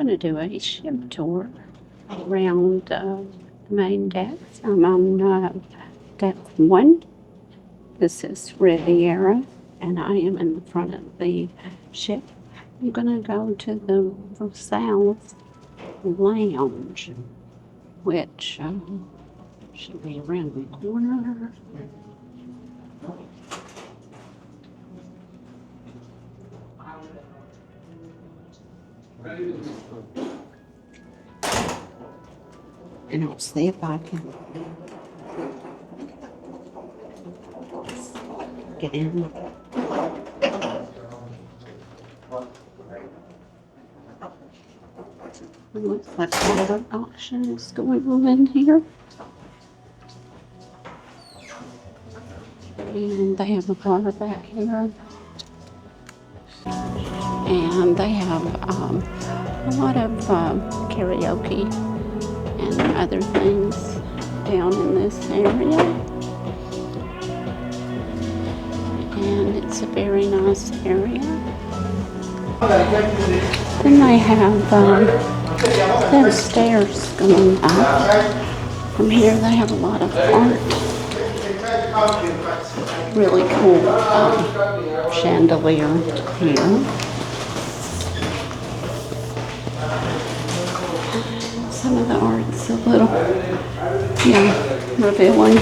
going to do a ship tour around the main decks. I'm on deck 1. This is Riviera, and I am in the front of the ship. I'm going to go to the South Lounge, which should be around the corner. And I'll see if I can get in. It looks like another auction is going on in here. And they have a bar back here. And they have a lot of karaoke and other things down in this area. And it's a very nice area. Then they have stairs going up. From here they have a lot of art. Really cool chandelier here. Some of the art's a little, revealing.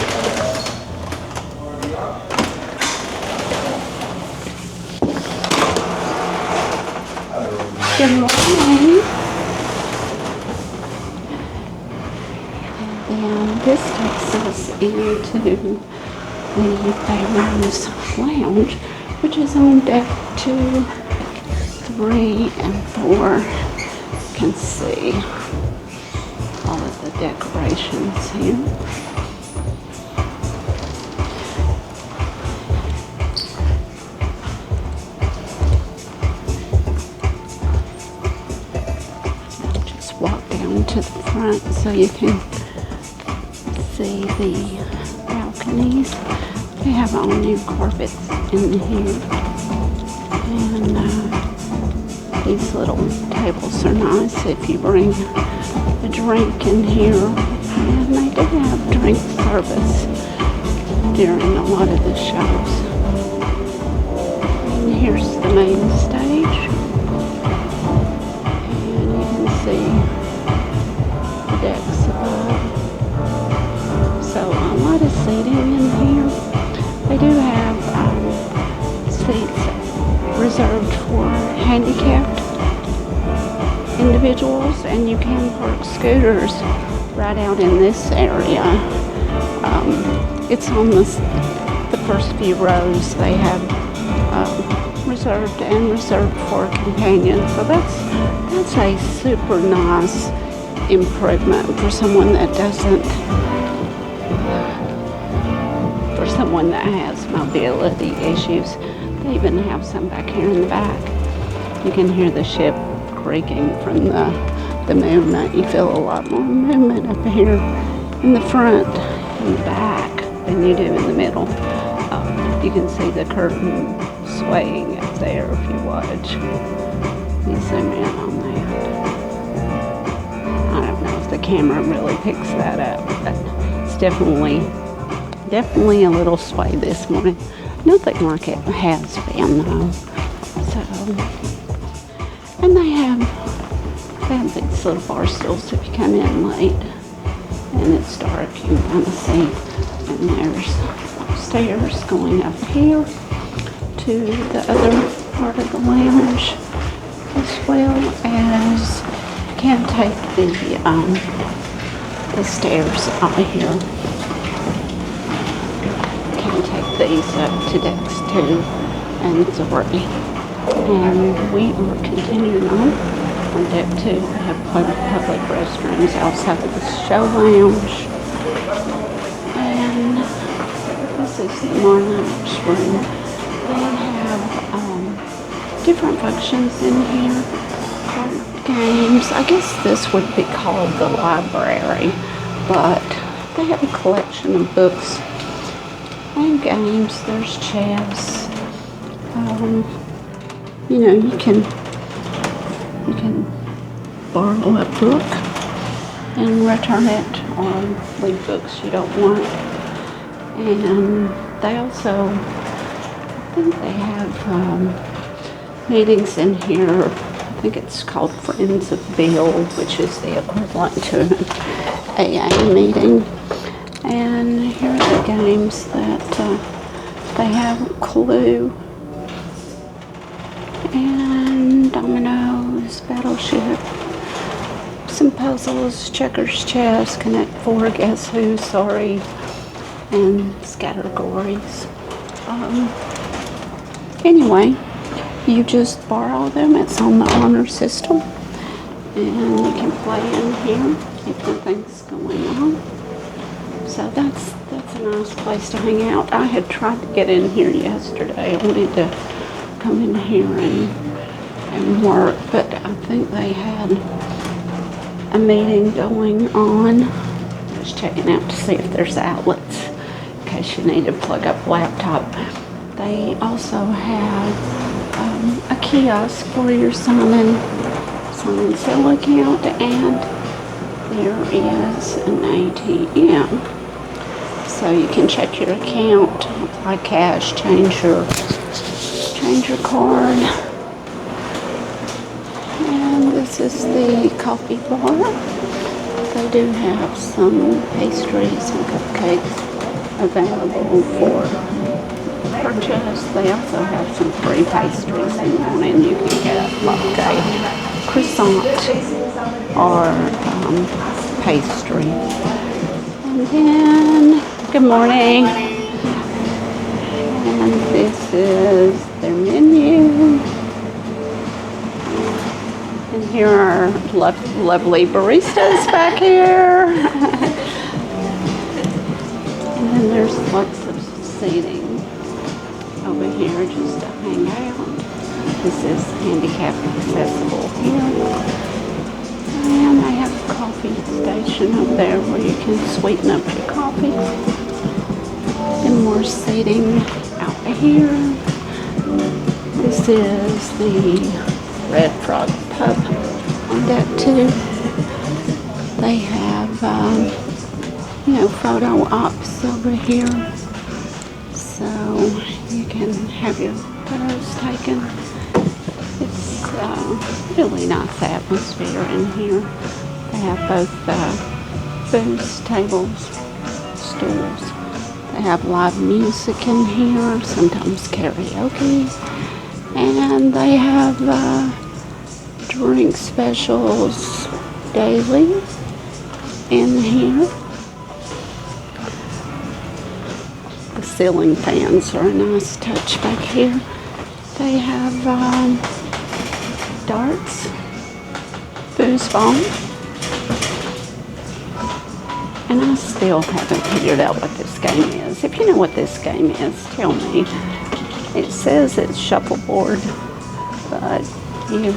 Good morning. And this takes us into the Barrow's Lounge, which is on deck 2, 3, and 4. You can see all of the decorations here. Just walk down to the front so you can see the balconies. They have all new carpets in here. And these little tables are nice if you bring a drink in here. And they do have drink service during a lot of the shows. And here's the main stage. And you can see the decks above. So a lot of seating in here. They do have seats reserved for handicapped individuals, and you can park scooters right out in this area. It's on the first few rows. They have reserved for companions. So that's a super nice improvement for someone that has mobility issues. They even have some back here in the back. You can hear the ship creaking from the movement. You feel a lot more movement up here in the front and the back than you do in the middle. You can see the curtain swaying up there if you watch. You zoom in on that. I don't know if the camera really picks that up, but it's definitely a little sway this morning. Nothing like it has been though. So, and they have these little bar stools if you come in late and it's dark. You can kind of see. And there's stairs going up here to the other part of the lounge, as well as you can take the stairs out here. Take these up to decks 2 and 3. And we are continuing on deck 2. We have public restrooms outside of the show lounge. And this is the more lounge room. They have different functions in here. Card games. I guess this would be called the library, but they have a collection of books and games. There's chess. You can borrow a book and return it, or leave books you don't want. And they also, I think they have meetings in here. I think it's called Friends of Bill, which is the equivalent to an AA meeting. And here are the games that they have: Clue and Dominoes, Battleship, some puzzles, checkers, chess, Connect Four, Guess Who, Sorry, and Scattergories. Anyway, you just borrow them. It's on the honor system, and you can play in here if nothing's going on. So that's a nice place to hang out. I had tried to get in here yesterday. I wanted to come in here and work, but I think they had a meeting going on. I was checking out to see if there's outlets in case you need to plug up a laptop. They also have a kiosk for your sign and sell account, and there is an ATM. So you can check your account, apply cash, change your card. And this is the coffee bar. They do have some pastries and cupcakes available for purchase. They also have some free pastries in one, and you can get like a croissant or pastry. And then, good morning. And this is their menu. And here are lovely baristas back here. And then there's lots of seating over here just to hang out. This is handicap accessible here. And they have a coffee station over there where you can sweeten up your coffee. And more seating out here. This is the Red Frog Pub on deck 2. They have, photo ops over here. So you can have your photos taken. It's really nice atmosphere in here. They have both booths, tables, stools. They have live music in here, sometimes karaoke. And they have drink specials daily in here. The ceiling fans are a nice touch back here. They have darts, foosball, and I still haven't figured out what this game is. If you know what this game is, tell me. It says it's shuffleboard, but you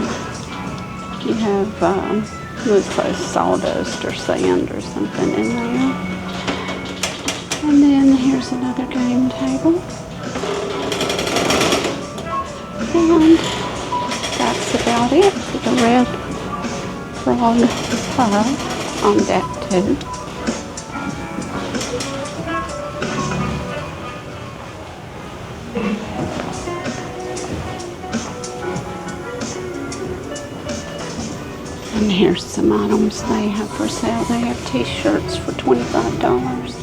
have looks like sawdust or sand or something in there. And then here's another game table. And that's about it for the Red Frog Pub on deck 2. And here's some items they have for sale. They have t-shirts for $25.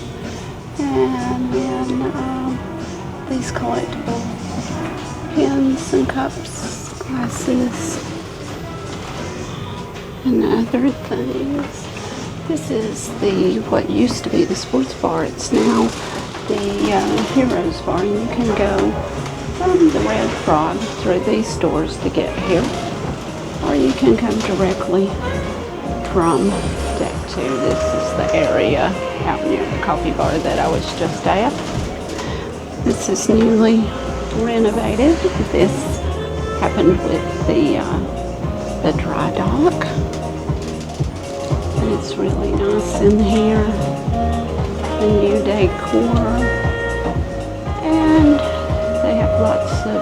And then these collectible pens and cups, glasses, and other things. This is what used to be the sports bar. It's now the Heroes Bar, and you can go from the Red Frog through these doors to get here, or you can come directly from deck 2. This is the area out near the coffee bar that I was just at. This is newly renovated. This happened with the dry dock, and it's really nice in here. The new decor, and they have lots of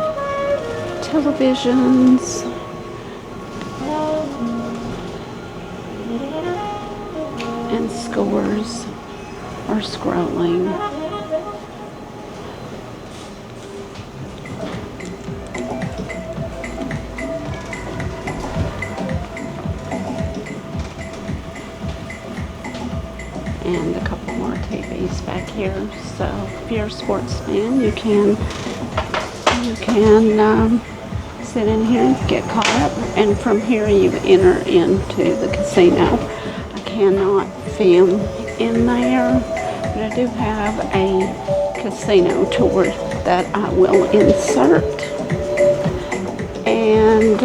televisions scores are scrolling. And a couple more TVs back here. So if you're a sportsman, you can sit in here and get caught up. And from here you enter into the casino. I cannot film in there, but I do have a casino tour that I will insert. And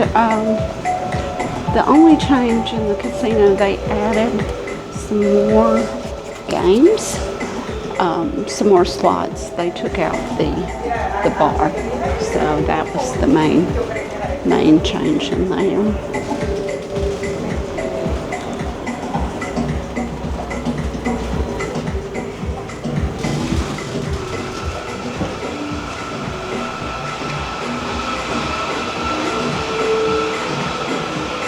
the only change in the casino, they added some more games, some more slots. They took out the bar, so that was the main change in there.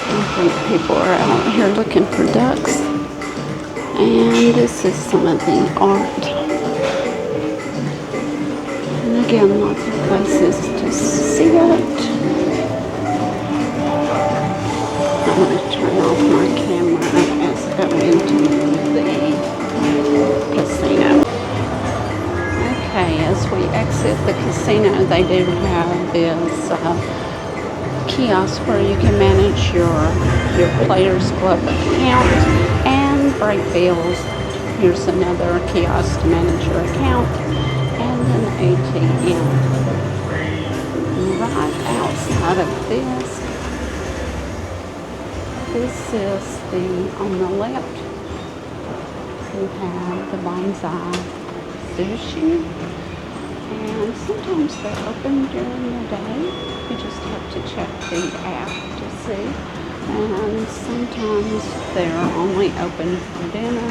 I think people are out here looking for ducks. And this is some of the art. And again, lots of places to see it. I'm going to turn off my camera as I go into the casino. Okay, as we exit the casino, they do have this kiosk where you can manage your Players Club account and break bills. Here's another kiosk to manage your account and an ATM. Right outside of this is on the left, we have the Bonsai Sushi, and sometimes they're open during the day. You just have to check the app to see. And sometimes they're only open for dinner.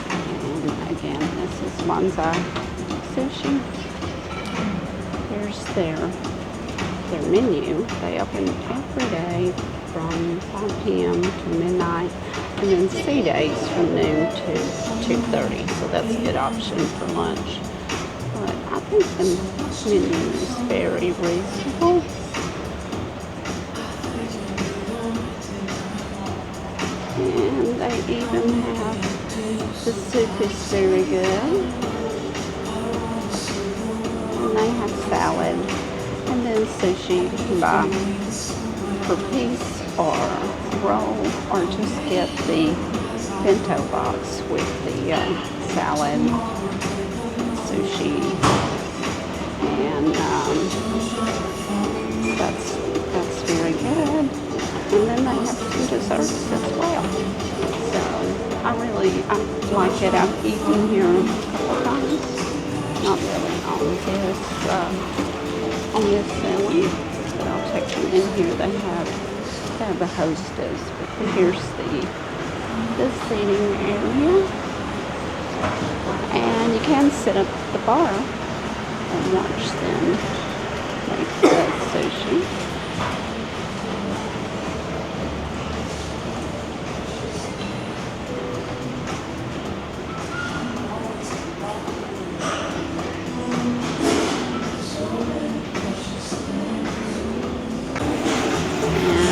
And again, this is Bonsai Sushi. Here's their menu. They open every day from 5 p.m. to midnight, and then C days from noon to 2:30. So that's a good option for lunch. But I think the menu is very reasonable. And they even have, the soup is very good. And they have salad. And then sushi you can buy per piece or roll, or just get the bento box with the salad, sushi, and that's very good. And then they have some desserts as well. So I like it. I've eaten here a couple times. Not really on this one, but I'll take them in here. They have a hostess. But here's the seating area, and you can sit up at the bar and watch them make the sushi.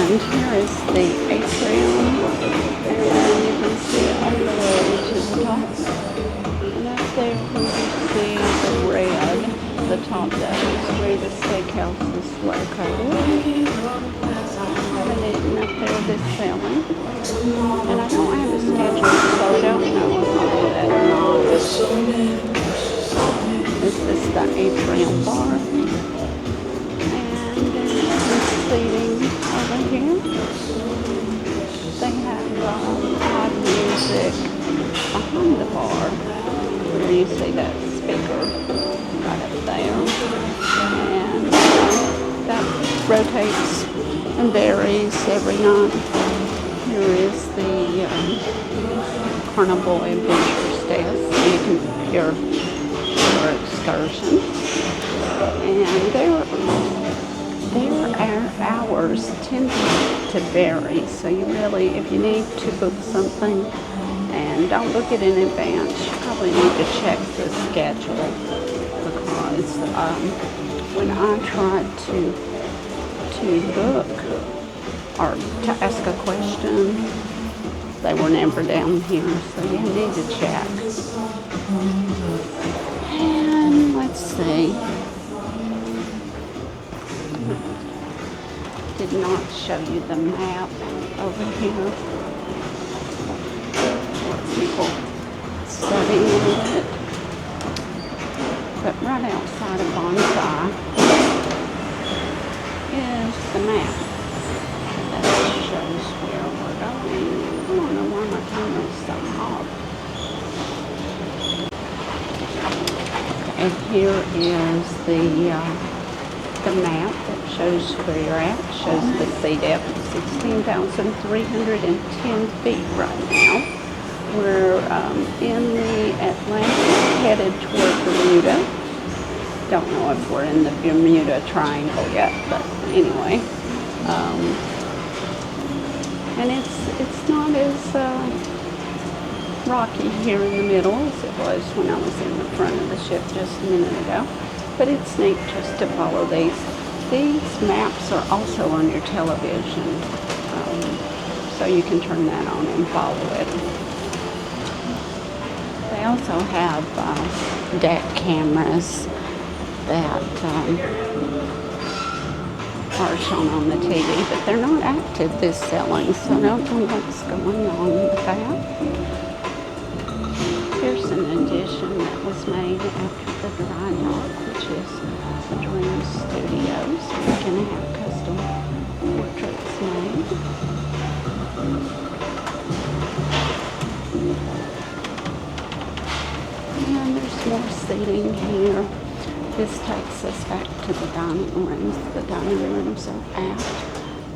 And here is the atrium, and you can see it all the way to the top. And up there you can see the red, the top that is where the steakhouse is located. And then up there this selling. And I don't have a schedule, so I don't know if I'll do that or not. This is the atrium bar. And seating over here. They have live music behind the bar, where you see that speaker right up there, and that rotates and varies every night. Here is the Carnival Adventures desk, so you can book your excursion, and their hours hours tend to vary. So you really, if you need to book something, and don't book it in advance, you probably need to check the schedule, because when I tried to book or to ask a question, they were never down here, so you need to check. And let's see. Did not show you the map over here. People studying it. But right outside of Bonsai is the map that shows where we're going. I don't know why my camera's so hot. And here is the map that shows where you're at. It shows the sea depth, 16,310 feet right now. We're in the Atlantic, headed toward Bermuda. Don't know if we're in the Bermuda Triangle yet, but anyway. And it's not as rocky here in the middle as it was when I was in the front of the ship just a minute ago. But it's neat just to follow these. These maps are also on your television, so you can turn that on and follow it. They also have deck cameras that are shown on the TV, but they're not active this sailing, so I don't know what's going on with that. Here's an addition that was made after the drydock, which is a dream studio, so you can have custom portraits made. And there's more seating here. This takes us back to the dining rooms. The dining rooms are out.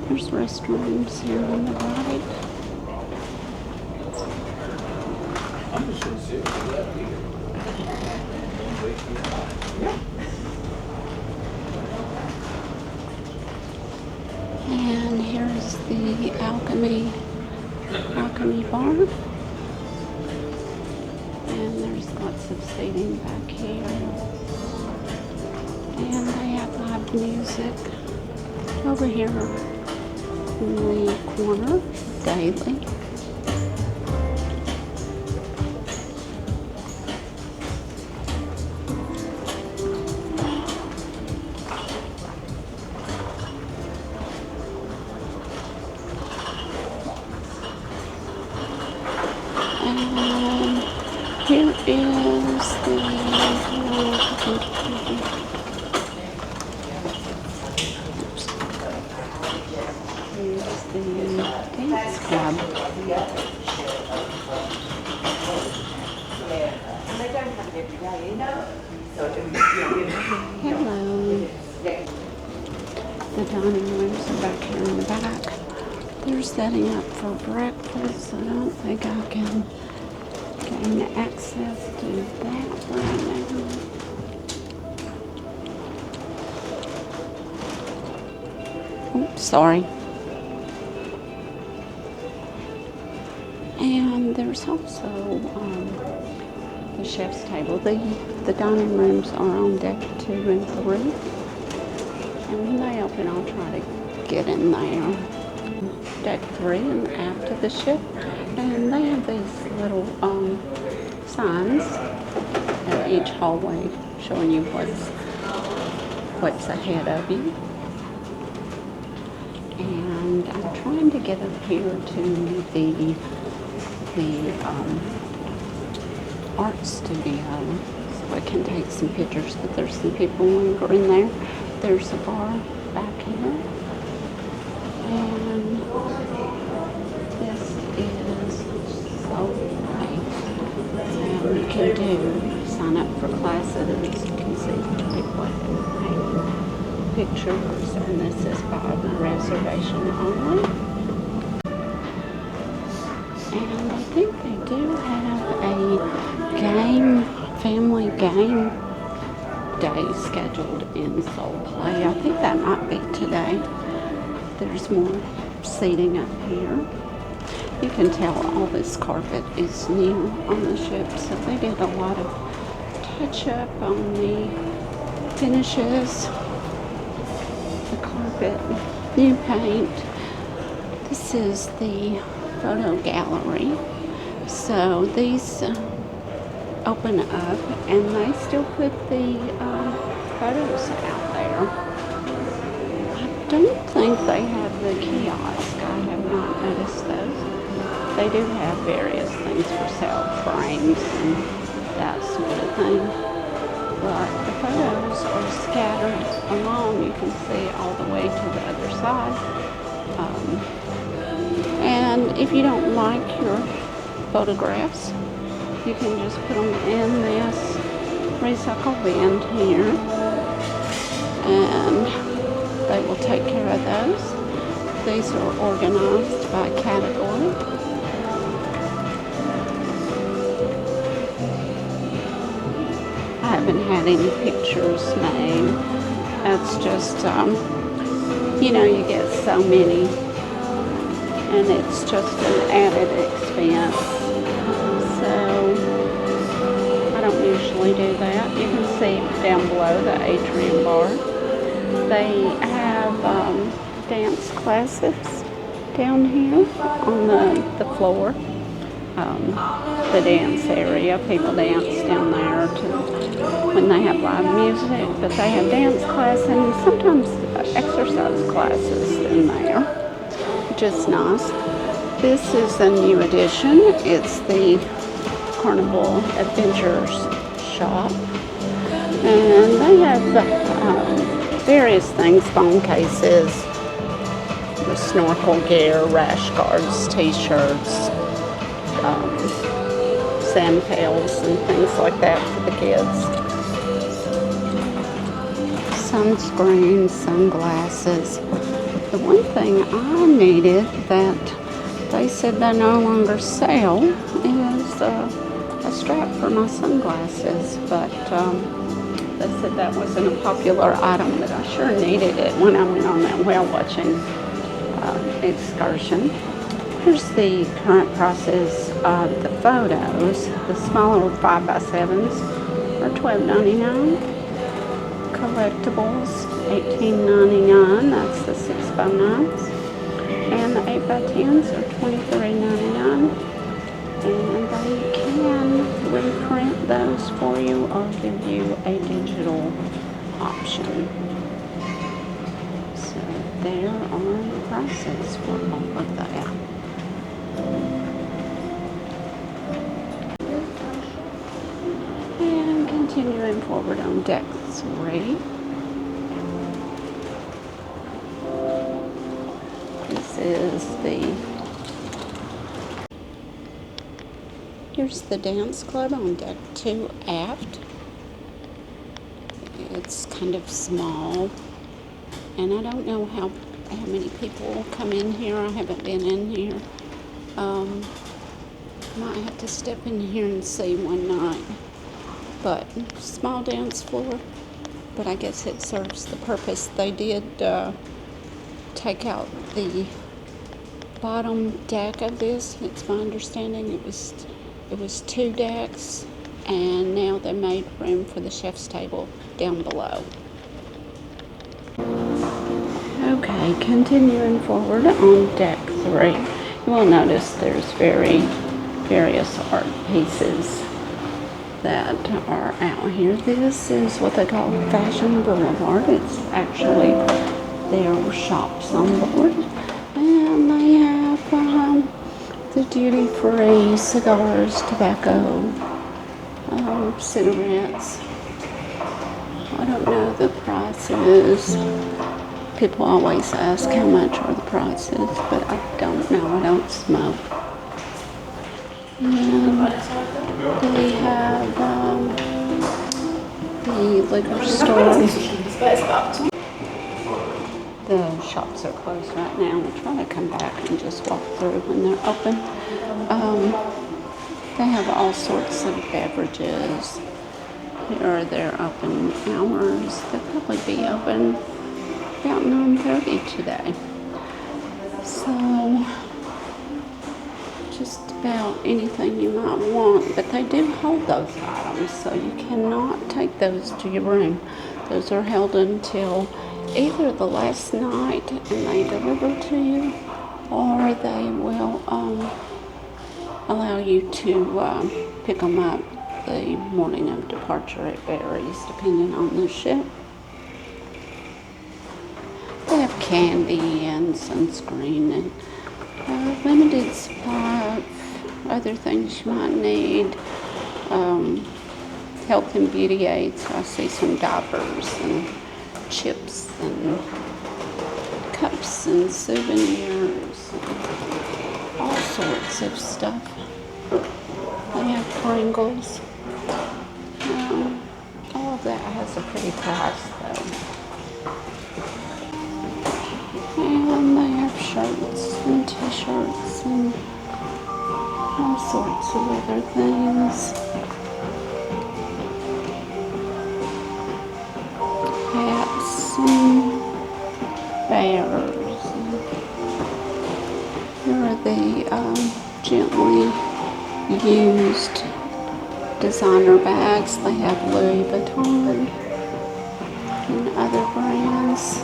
There's restrooms here on the right. And here's the alchemy bar. And there's lots of seating back here. And they have live music over here in the corner daily. And here is the dance club. Hello. The dining rooms are back here in the back. They're setting up for breakfast. I don't think I can gain access to that right now. Oops, sorry. And there's also the chef's table. The dining rooms are on deck 2 and 3. And when they open, I'll try to get in there. Deck 3 and aft of the ship. And they have these little signs at each hallway showing you what's ahead of you. And I'm trying to get up here to the art studio so I can take some pictures, but there's some people lingering there. There's a bar back here. And this is so nice. And you can sign up for classes. You can see people paint pictures, and this is by reservation only. And I think they do have a family game day scheduled in Soul Play. I think that might be today. There's more seating up here. You can tell all this carpet is new on the ship, so they did a lot of touch up on the finishes, the carpet, new paint. This is the photo gallery. So these open up and they still put the photos out there. I don't think they have the kiosk. I have not noticed those. They do have various things for sale, frames and that sort of thing. But the photos are scattered along. You can see all the way to the other side. And if you don't like your photographs, you can just put them in this recycle bin here, and they will take care of those. These are organized by category. I haven't had any pictures made. That's just, you know, you get so many, and it's just an added expense. So I don't usually do that. You can see down below the Atrium bar. They have dance classes down here on the floor. The dance area. People dance down there when they have live music, but they have dance class and sometimes exercise classes in there, which is nice. This is a new addition. It's the Carnival Adventures shop, and they have various things, phone cases, the snorkel gear, rash guards, t-shirts, sand pails and things like that for the kids. Sunscreen, sunglasses. The one thing I needed that they said they no longer sell is a strap for my sunglasses, but they said that wasn't a popular item, but I sure needed it when I went on that whale watching excursion. Here's the current prices of the photos. The smaller 5x7s are $12.99. Collectibles, $18.99. That's the 6x9s. And the 8x10s are $23.99. And they can reprint those for you or give you a digital option. So there are the prices for all of that. And continuing forward on deck 3. This is here's the dance club on deck 2 aft. It's kind of small, and I don't know how many people come in here. I haven't been in here. Might have to step in here and see one night. But small dance floor, but I guess it serves the purpose. They did take out the bottom deck of this. It's my understanding it was 2 decks, and now they made room for the chef's table down below. Okay, continuing forward on deck 3, you will notice there's various art pieces that are out here. This is what they call Fashion Boulevard. It's actually their shops on board, and they have the duty-free cigars, tobacco, cigarettes. I don't know the prices. People always ask how much are the prices, but I don't know. I don't smoke. And they have the liquor store. The shops are closed right now. We'll try to come back and just walk through when they're open. They have all sorts of beverages. Here are their open hours. They'll probably be open about 9:30 today. So, just about anything you might want, but they do hold those items, so you cannot take those to your room. Those are held until either the last night and they deliver to you, or they will allow you to pick them up the morning of departure. It varies depending on the ship. They have candy and sunscreen and limited supply of other things you might need. Health and beauty aids. I see some diapers and chips and cups and souvenirs, all sorts of stuff. They have Pringles. All of that has a pretty price though. And they have shirts and t-shirts and all sorts of other things. Hats and bears. Here are the gently used designer bags. They have Louis Vuitton and other brands.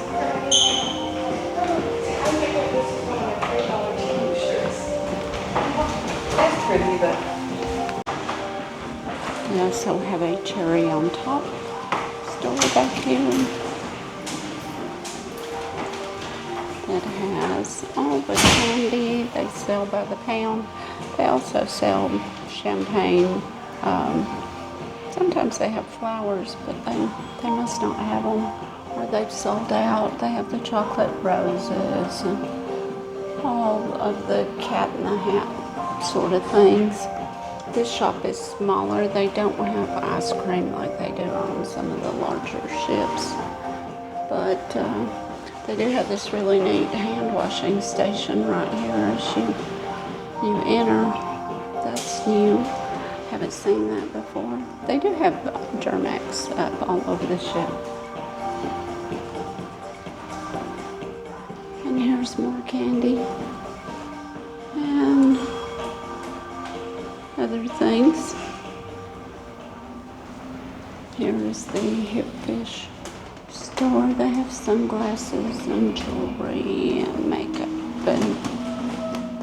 We also have a cherry on top store back here that has all the candy. They sell by the pound. They also sell champagne. Sometimes they have flowers, but they must not have them, or they've sold out. They have the chocolate roses and all of the cat in the hat sort of things. This shop is smaller. They don't have ice cream like they do on some of the larger ships, but they do have this really neat hand washing station right here as you enter. That's new. Haven't seen that before. They do have Germex up all over the ship. And here's more candy and other things. Here is the Hip Fish store. They have sunglasses and jewelry and makeup and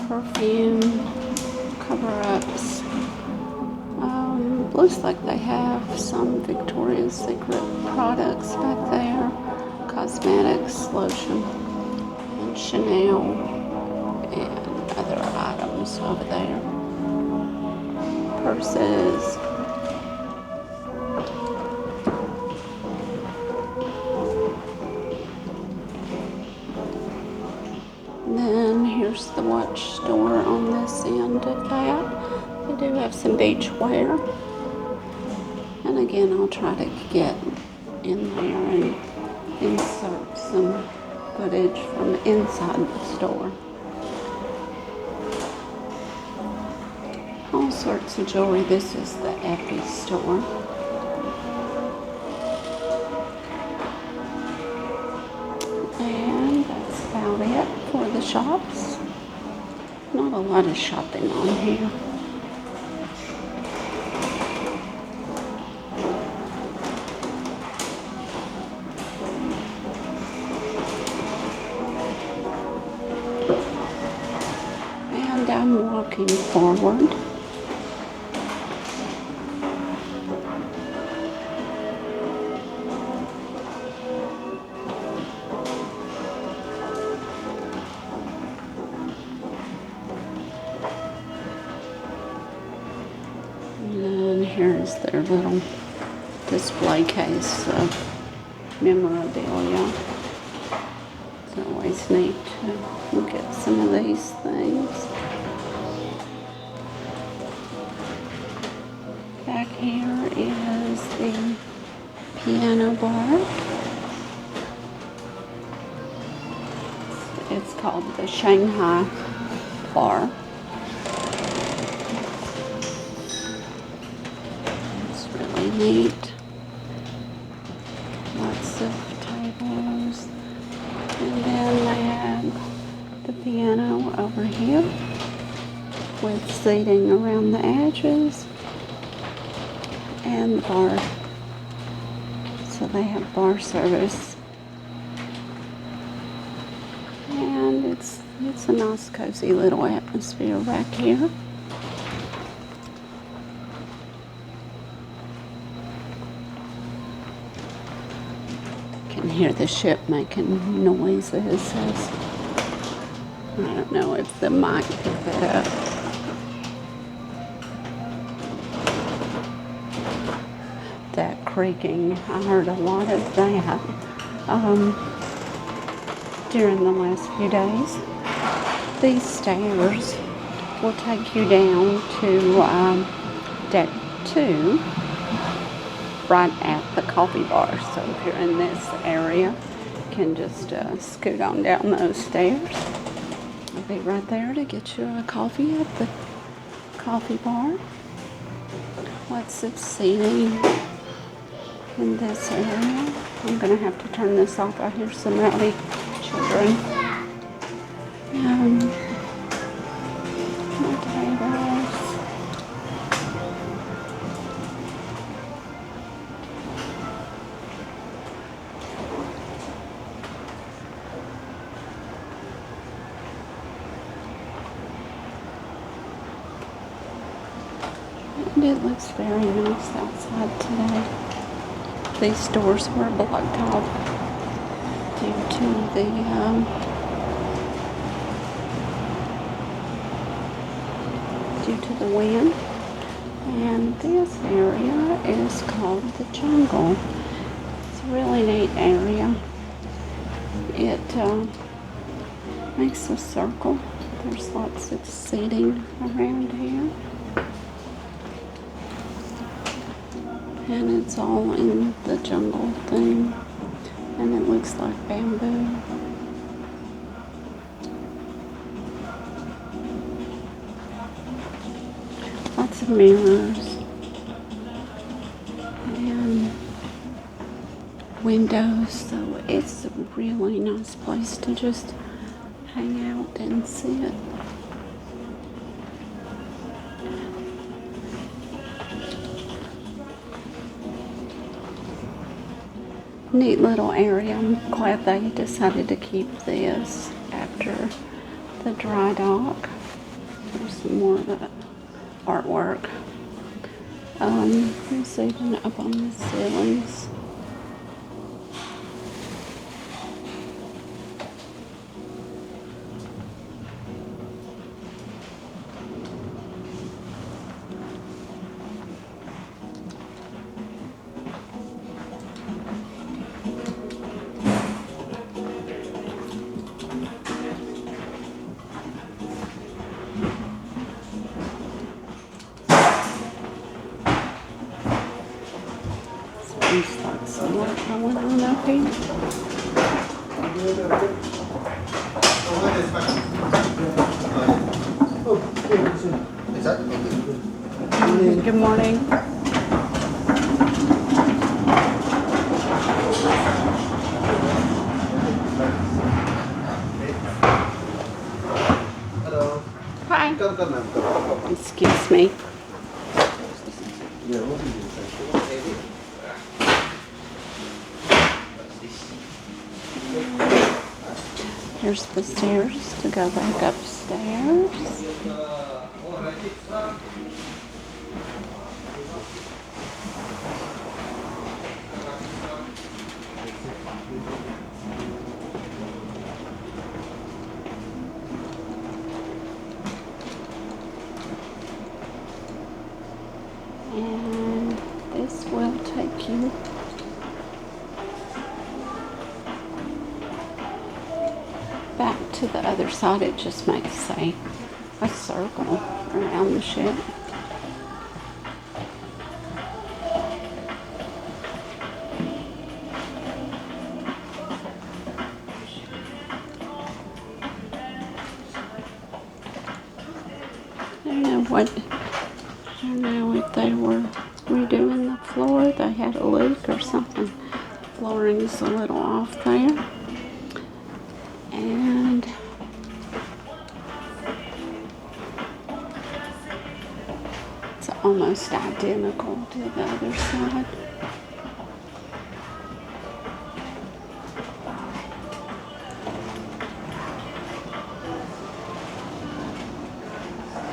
perfume, cover-ups. Looks like they have some Victoria's Secret products back there. Cosmetics, lotion, and Chanel, and other items over there. Purses. And then here's the watch store on this end of that. They do have some beach wear. And again, I'll try to get in there and insert some footage from inside the store. All sorts of jewelry. This is the Effie store. And that's about it for the shops. Not a lot of shopping on here. And I'm walking forward. Here's their little display case of memorabilia. It's always neat to look at some of these things. Back here is the piano bar. It's called the Shanghai Bar. Neat. Lots of tables. And then they have the piano over here with seating around the edges and the bar. So they have bar service. And it's a nice cozy little atmosphere back here. Can hear the ship making noises. I don't know if the mic picked that up. That creaking, I heard a lot of that during the last few days. These stairs will take you down to deck 2, right at the coffee bar. So if you're in this area, you can just scoot on down those stairs. I'll be right there to get you a coffee at the coffee bar. Lots of seating in this area. I'm going to have to turn this off. I hear some rowdy children. My tables. And it looks very nice outside today. These doors were blocked off due to the wind. And this area is called the jungle. It's a really neat area. It makes a circle. There's lots of seating around here. And it's all in the jungle theme. And it looks like bamboo. Lots of mirrors. And windows. So it's a really nice place to just hang out and sit. Neat little area. I'm glad they decided to keep this after the dry dock. There's some more of that artwork. There's even up on the ceilings. There's lots of work going on up here. Good morning. Hello. Hi. Come. Excuse me. Here's the stairs to go back upstairs. And this will take you back to the other side. It just makes a circle around the ship. I don't know if they were redoing the floor. They had a leak or something. The flooring's a little off there. And almost identical to the other side.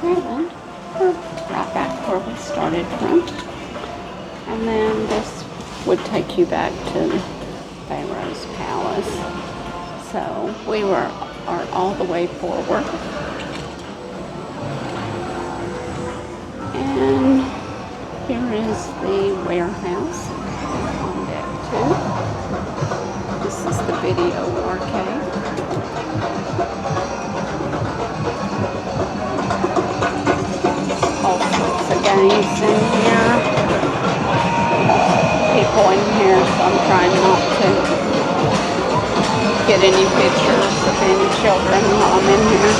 And we're right back where we started from. And then this would take you back to Pharaoh's Palace. So we are all the way forward. And here is the warehouse on deck 2. This is the video arcade. All sorts of games in here. People in here, so I'm trying not to get any pictures of any children while I'm in here.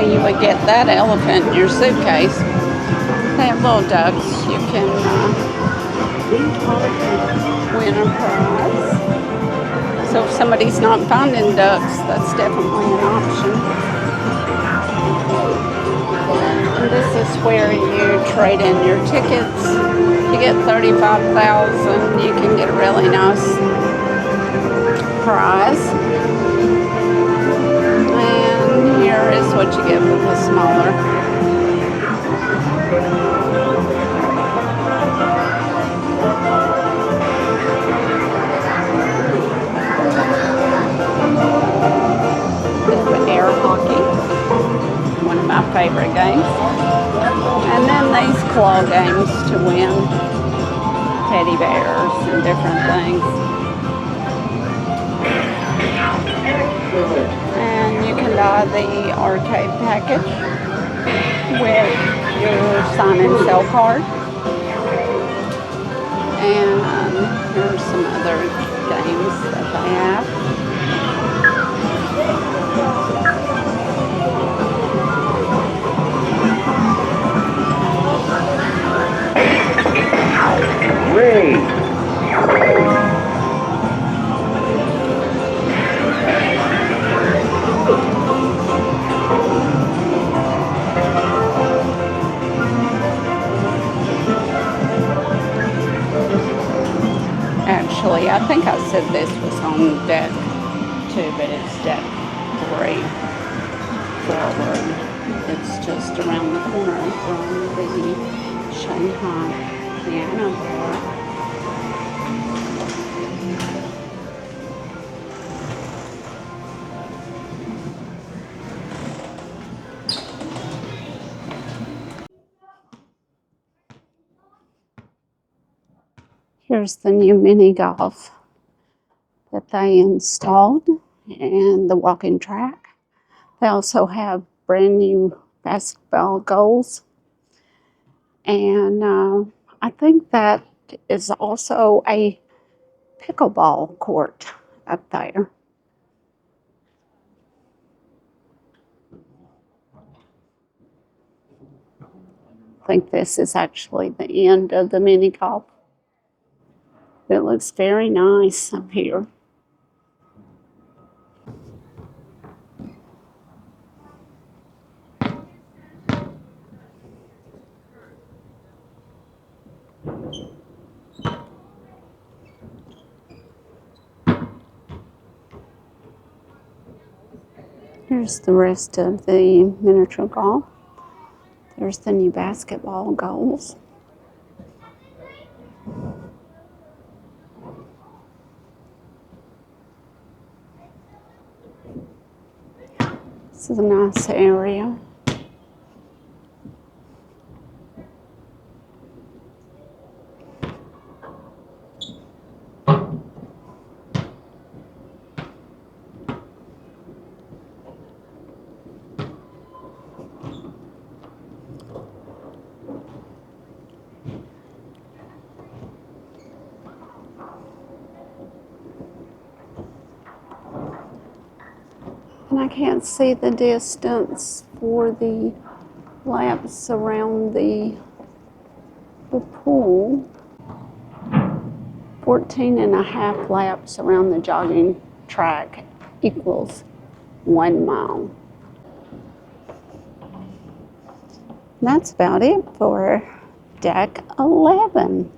You would get that elephant in your suitcase. They have little ducks. You can win a prize. So if somebody's not finding ducks, that's definitely an option. And this is where you trade in your tickets. You get 35,000. You can get a really nice prize. Here is what you get with the smaller. Bit of air hockey, one of my favorite games. And then these claw games to win teddy bears and different things. And you can buy the arcade package with your sign and sell card. And here's some other games that they have. Ray. Actually, I think I said this was on deck 2, but it's deck 3 forward. It's just around the corner from the Shanghai Piano Bar. Here's the new mini golf that they installed and the walking track. They also have brand new basketball goals. And I think that is also a pickleball court up there. I think this is actually the end of the mini golf. It looks very nice up here. Here's the rest of the miniature golf. There's the new basketball goals. This is a nice area. And I can't see the distance for the laps around the pool. 14 and a half laps around the jogging track equals 1 mile. And that's about it for deck 11.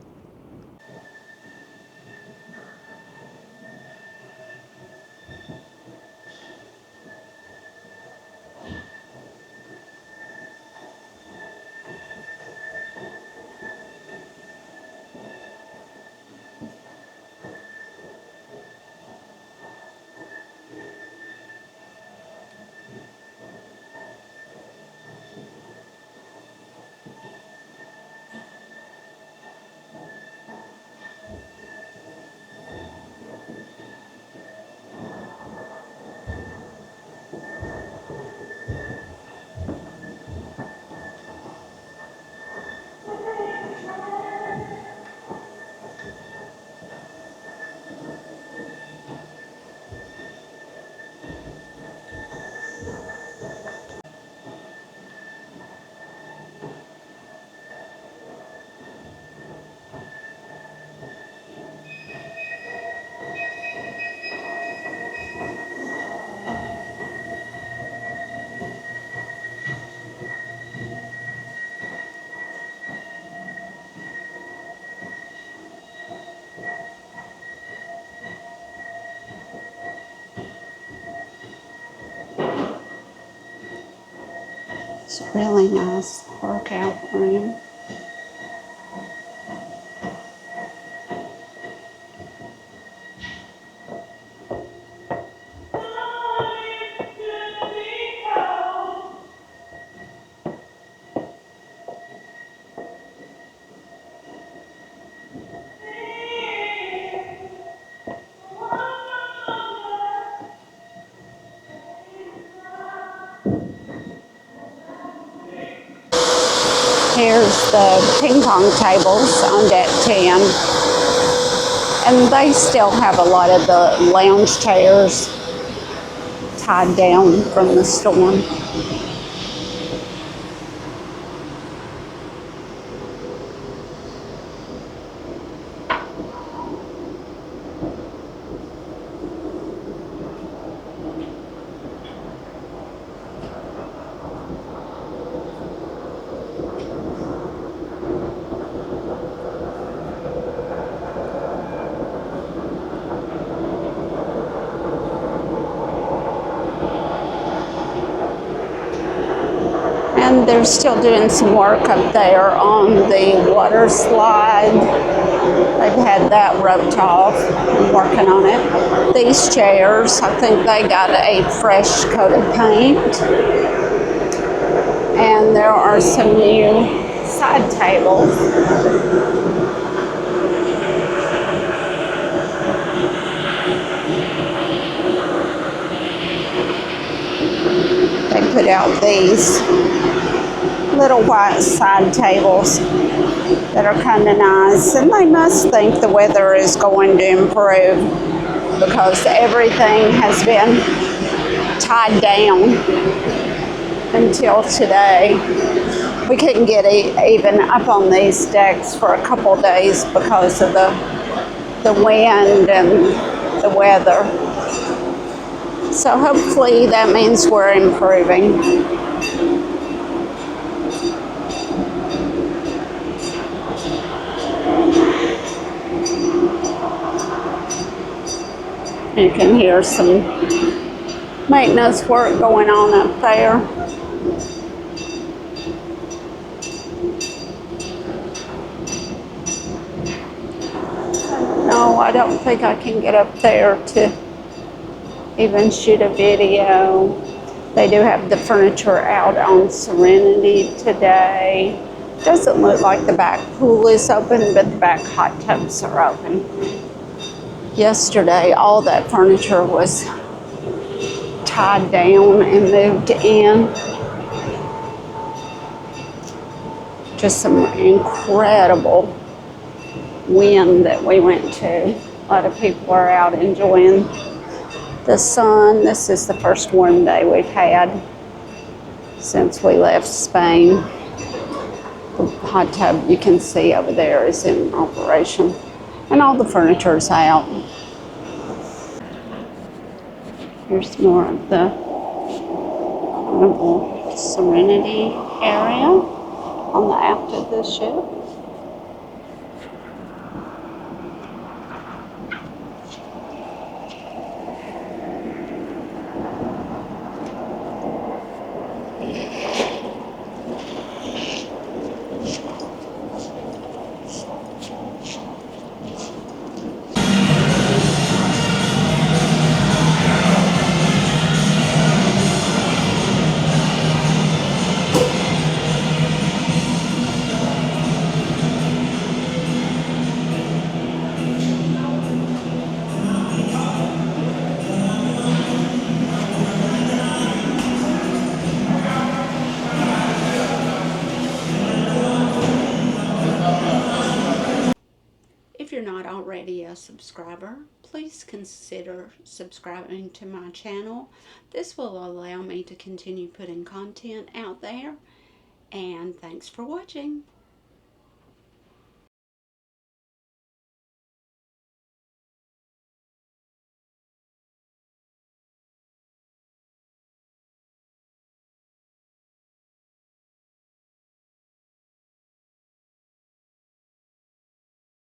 It's a really nice workout room. Here's the ping pong tables on deck 10. And they still have a lot of the lounge chairs tied down from the storm. And they're still doing some work up there on the water slide. They've had that roped off and working on it. These chairs, I think they got a fresh coat of paint. And there are some new side tables. They put out these little white side tables that are kind of nice, and they must think the weather is going to improve because everything has been tied down until today. We couldn't get even up on these decks for a couple days because of the wind and the weather. So hopefully that means we're improving. You can hear some maintenance work going on up there. No, I don't think I can get up there to even shoot a video. They do have the furniture out on Serenity today. Doesn't look like the back pool is open, but the back hot tubs are open. Yesterday, all that furniture was tied down and moved in. Just some incredible wind that we went to. A lot of people are out enjoying The sun, this is the first warm day we've had since we left Spain. The hot tub you can see over there is in operation, and all the furniture is out. Here's more of the Carnival Serenity area on the aft of the ship. If you're not already a subscriber, please consider subscribing to my channel. This will allow me to continue putting content out there. And thanks for watching.